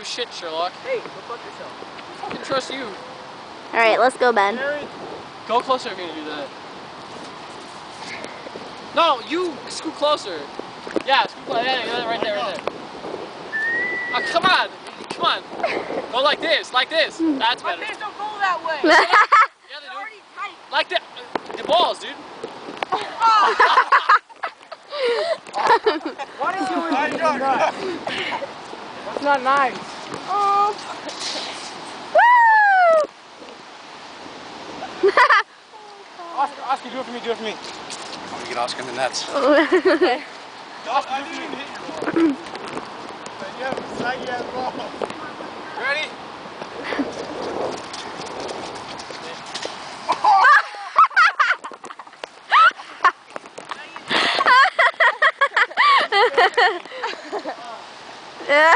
shit, Sherlock. Hey, go fuck yourself. I fucking trust you. Alright, let's go, Ben. Go closer if you're gonna do that. No, you scoot closer. Yeah, scoot closer. Yeah, right there, right there. Oh, come on. Come on. Go like this, like this. That's better. My face don't go that way. Yeah, they do. Already tight. Like that. The balls, dude. Why did you always do that? That's not nice. Oh. Woo! Oscar, do it for me, do it for me. I'm gonna get Oscar in the nets. Oscar, do it for me. You have a saggy ass ball. Ready? Yeah.